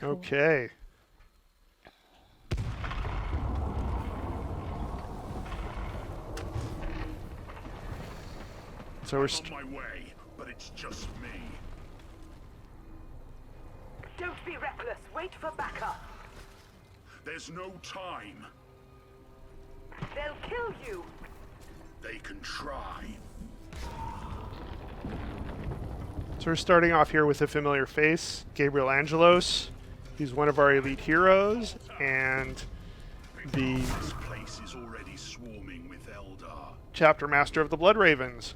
Cool. Okay. So we're on my way, but it's just me. Don't be reckless. Wait for backup. There's no time. They'll kill you. They can try. So we're starting off here with a familiar face, Gabriel Angelo. He's one of our elite heroes, and the This place is already swarming with Eldar. chapter master of the Blood Ravens.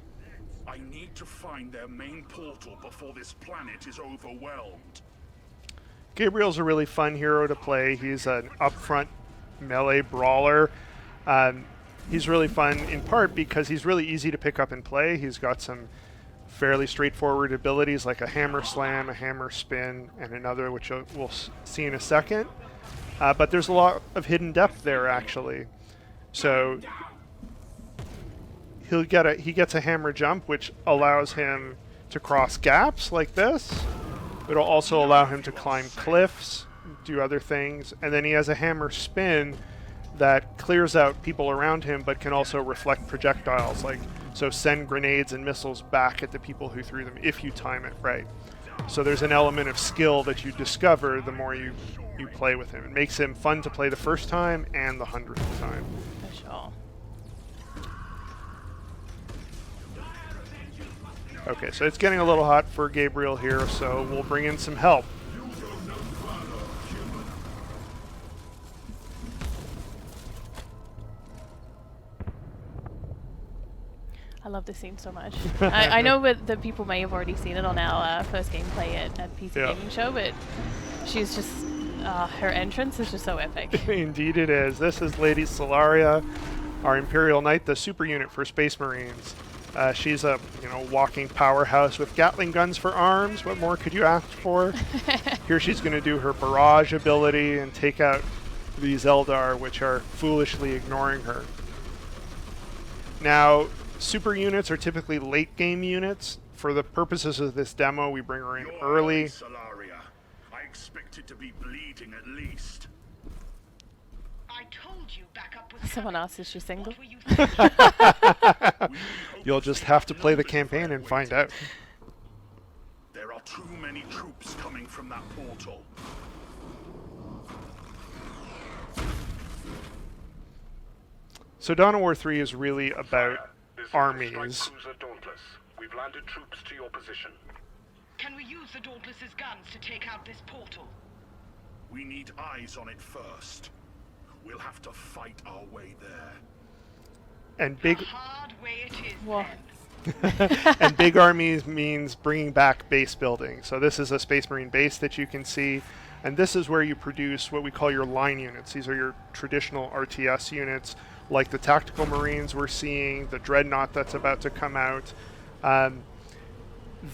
I need to find their main portal before this planet is overwhelmed. Gabriel's a really fun hero to play. He's an upfront melee brawler. He's really fun in part because he's really easy to pick up and play. He's got some fairly straightforward abilities like a hammer slam, a hammer spin, and another which we'll see in a second. But there's a lot of hidden depth there, actually. So he gets a hammer jump, which allows him to cross gaps like this. It'll also allow him to climb cliffs, do other things. And then he has a hammer spin that clears out people around him, but can also reflect projectiles, so send grenades and missiles back at the people who threw them if you time it right. So there's an element of skill that you discover the more you play with him. It makes him fun to play the first time and the 100th time. For sure. Okay, so it's getting a little hot for Gabriel here, so we'll bring in some help. I love this scene so much. I know that people may have already seen it on our first gameplay at PC Gaming Show, but she's just, her entrance is just so epic. Indeed it is. This is Lady Solaria, our Imperial Knight, the super unit for Space Marines. She's a walking powerhouse with Gatling guns for arms. What more could you ask for? Here she's going to do her Barrage ability and take out these Eldar, which are foolishly ignoring her. Now, super units are typically late game units. For the purposes of this demo, we bring her in early. Solaria. I expected to be bleeding at least. I told you backup was Someone asked, is she single? What were you thinking? You'll just have to play the campaign and find out. There are too many troops coming from that portal. So Dawn of War 3 is really about This is armies. the strike cruiser Dauntless. We've landed troops to your position. Can we use the Dauntless's guns to take out this portal? We need eyes on it first. We'll have to fight our way there. And big Hard way it is Whoa. then. and big armies means bringing back base building. So this is a Space Marine base that you can see, and this is where you produce what we call your line units. These are your traditional RTS units, like the Tactical Marines we're seeing, the Dreadnought that's about to come out.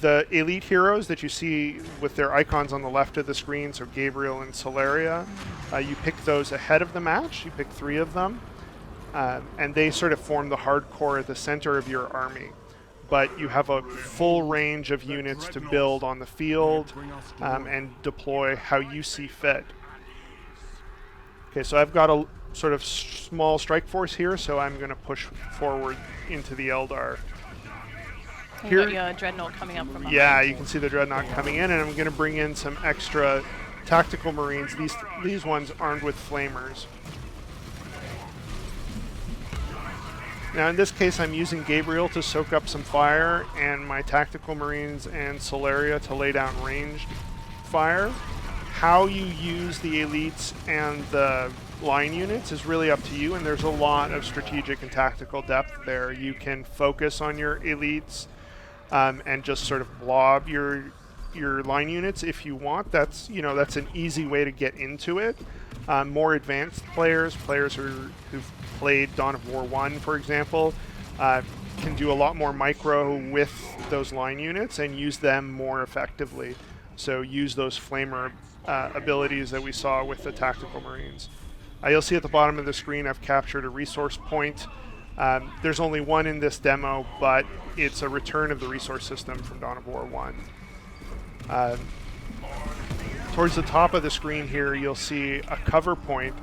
The elite heroes that you see with their icons on the left of the screen, so Gabriel and Solaria, you pick those ahead of the match. You pick 3 of them, and they sort of form the hardcore at the center of your army. But you have a full range of units to build on the field and deploy how you see fit. Okay, so I've got a sort of small strike force here, so I'm going to push forward into the Eldar. You got your Dreadnought coming up from behind. Yeah, you can see the Dreadnought coming in, and I'm going to bring in some extra Tactical Marines. These ones armed with flamers. Now in this case, I'm using Gabriel to soak up some fire, and my Tactical Marines and Solaria to lay down ranged fire. How you use the elites and the line units is really up to you, and there's a lot of strategic and tactical depth there. You can focus on your elites and just sort of blob your line units if you want. That's an easy way to get into it. More advanced players who've played Dawn of War 1, for example, can do a lot more micro with those line units and use them more effectively. So use those flamer abilities that we saw with the Tactical Marines. You'll see at the bottom of the screen I've captured a resource point. There's only one in this demo, but it's a return of the resource system from Dawn of War 1. Towards the top of the screen here, you'll see a cover point.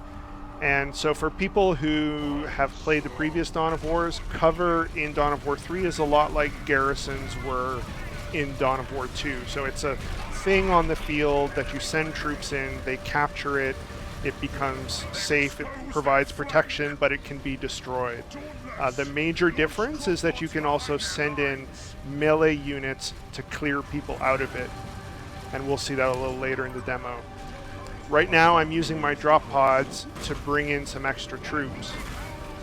And so for people who have played the previous Dawn of Wars, cover in Dawn of War 3 is a lot like garrisons were in Dawn of War 2. So it's a thing on the field that you send troops in, they capture it, it becomes safe, it provides protection, but it can be destroyed. The major difference is that you can also send in melee units to clear people out of it. And we'll see that a little later in the demo. Right now I'm using my drop pods to bring in some extra troops.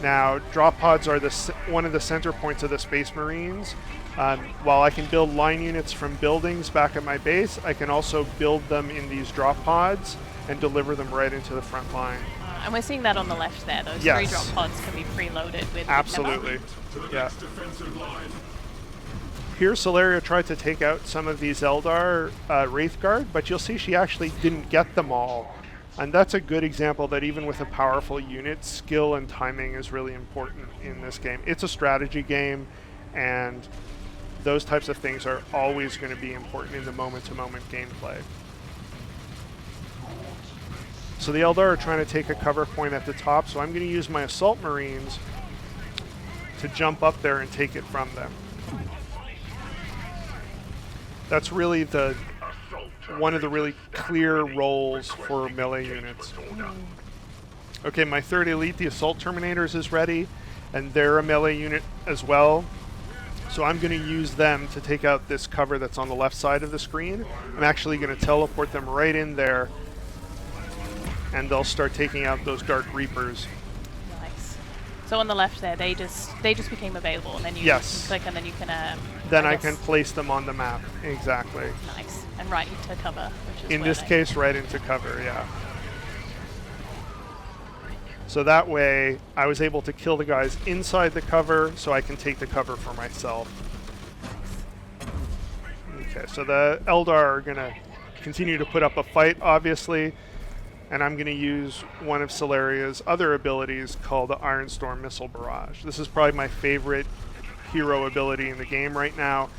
Now, drop pods are one of the center points of the Space Marines. While I can build line units from buildings back at my base, I can also build them in these drop pods and deliver them right into the front line. And we're seeing that on the left there. Those Yes. 3 drop pods can be preloaded with Absolutely. Never. Yeah. Here, Solaria tried to take out some of these Eldar Wraithguard, but you'll see she actually didn't get them all. And that's a good example that even with a powerful unit, skill and timing is really important in this game. It's a strategy game, and those types of things are always going to be important in the moment-to-moment gameplay. So the Eldar are trying to take a cover point at the top, so I'm going to use my Assault Marines to jump up there and take it from them. That's really one of the really clear roles for melee units. Okay, my third elite, the Assault Terminators, is ready, and they're a melee unit as well. So I'm going to use them to take out this cover that's on the left side of the screen. I'm actually going to teleport them right in there, and they'll start taking out those Dark Reapers. Nice. So on the left there, they just became available, and then you Yes. click, and then you can. Then I can place them on the map. Exactly. Nice. And right into cover, which is In where this they- case, right into cover, yeah. So that way, I was able to kill the guys inside the cover, so I can take the cover for myself. Okay, so the Eldar are going to continue to put up a fight, obviously, and I'm going to use one of Solaria's other abilities called the Iron Storm Missile Barrage. This is probably my favorite hero ability in the game right now.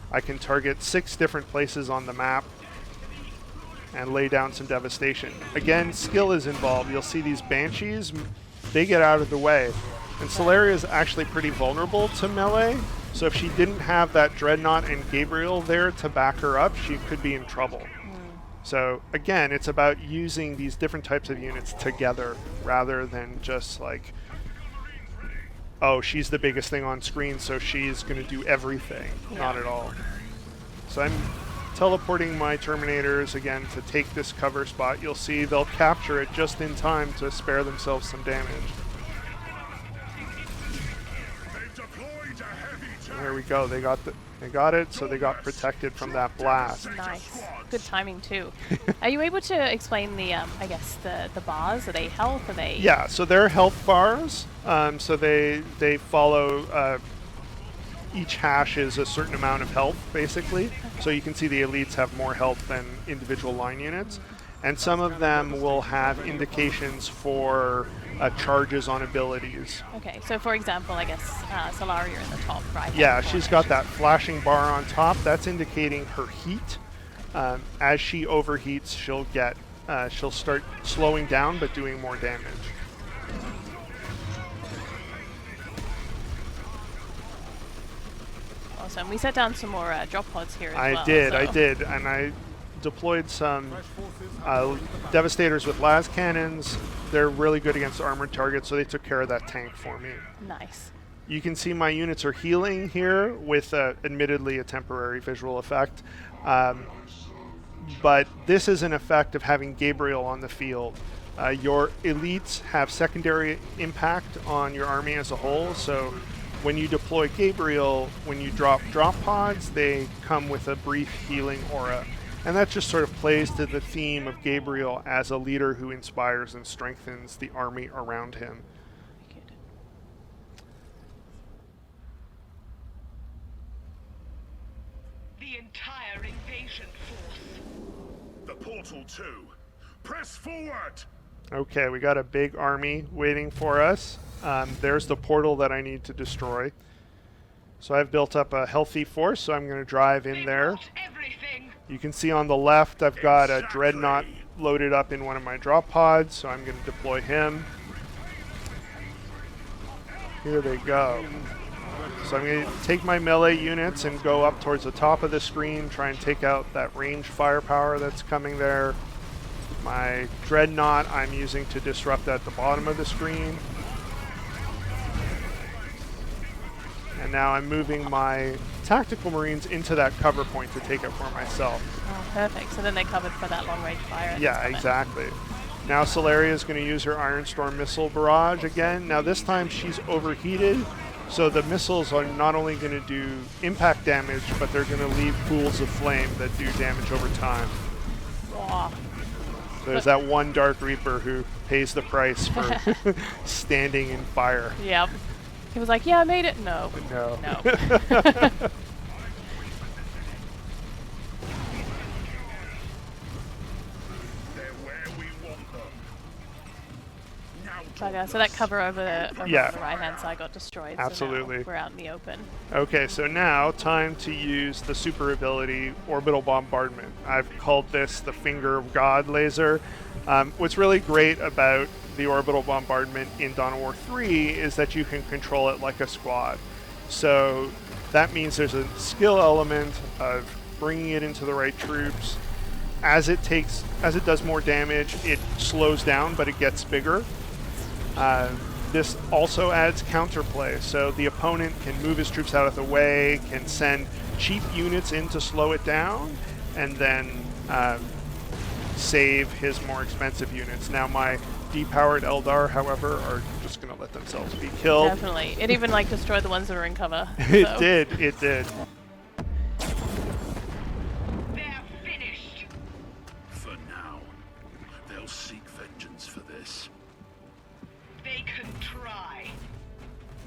I can target 6 different places on the map and lay down some devastation. Again, skill is involved. You'll see these Banshees, they get out of the way. And Solaria is actually pretty vulnerable to melee, so if she didn't have that Dreadnought and Gabriel there to back her up, she could be in trouble. So again, it's about using these different types of units together rather than just like, oh, she's the biggest thing on screen, so she's going to do everything. Yeah. Not at all. So I'm teleporting my Terminators again to take this cover spot. You'll see they'll capture it just in time to spare themselves some damage. There we go. They got it, so they got protected from that blast. Nice. Good timing too. Are you able to explain the, I guess the bars? Are they health? Are they? Yeah, so they're health bars. So they follow. Each hash is a certain amount of health, basically. So you can see the elites have more health than individual line units, and some of them will have indications for charges on abilities. Okay, so for example, I guess Solaria in the top right. Yeah, she's got that flashing bar on top. That's indicating her heat. As she overheats, she'll start slowing down but doing more damage. Awesome. We set down some more drop pods here as well. I did, and I deployed some Devastators with las cannons. They're really good against armored targets, so they took care of that tank for me. Nice. You can see my units are healing here with admittedly a temporary visual effect. But this is an effect of having Gabriel on the field. Your elites have secondary impact on your army as a whole, so when you deploy Gabriel, when you drop pods, they come with a brief healing aura. And that just sort of plays to the theme of Gabriel as a leader who inspires and strengthens the army around him. Good. The entire invasion force. The portal too. Press forward! Okay, we got a big army waiting for us. There's the portal that I need to destroy. So I've built up a healthy force, so I'm going to drive in They there. want everything. You can see on the left I've got a Dreadnought loaded up in one of my drop pods, so I'm going to deploy him. Here they go. So I'm going to take my melee units and go up towards the top of the screen, try and take out that ranged firepower that's coming there. My Dreadnought I'm using to disrupt at the bottom of the screen. And now I'm moving my tactical marines into that cover point to take it for myself. Oh, perfect. So then they're covered for that long-range fire. Yeah, exactly. Now Solaria is going to use her Iron Storm missile barrage again. Now this time she's overheated, so the missiles are not only going to do impact damage, but they're going to leave pools of flame that do damage over time. Oh. So there's that one Dark Reaper who pays the price for standing in fire. Yep. He was like, yeah, I made it. No. No. No. They're where we want them. Now, Bugger. So that cover over the Yeah. right-hand side got destroyed. So Absolutely. now we're out in the open. Okay, so now time to use the super ability Orbital Bombardment. I've called this the Finger of God laser. What's really great about the Orbital Bombardment in Dawn of War 3 is that you can control it like a squad. So that means there's a skill element of bringing it into the right troops. As it does more damage, it slows down, but it gets bigger. This also adds counterplay, so the opponent can move his troops out of the way, can send cheap units in to slow it down, and then save his more expensive units. Now my depowered Eldar, however, are just going to let themselves be killed. Definitely. It even like destroyed the ones that are in cover. It so. did, it did. They're finished. for now, they'll seek vengeance for this. They can try.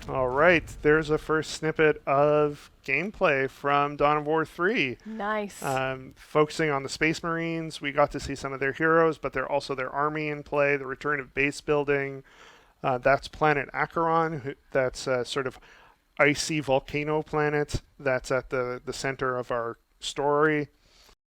All right, there's a first snippet of gameplay from Dawn of War 3. Nice. Focusing on the Space Marines, we got to see some of their heroes, but they're also their army in play, the return of base building. That's planet Acheron, that's a sort of icy volcano planet that's at the center of our story.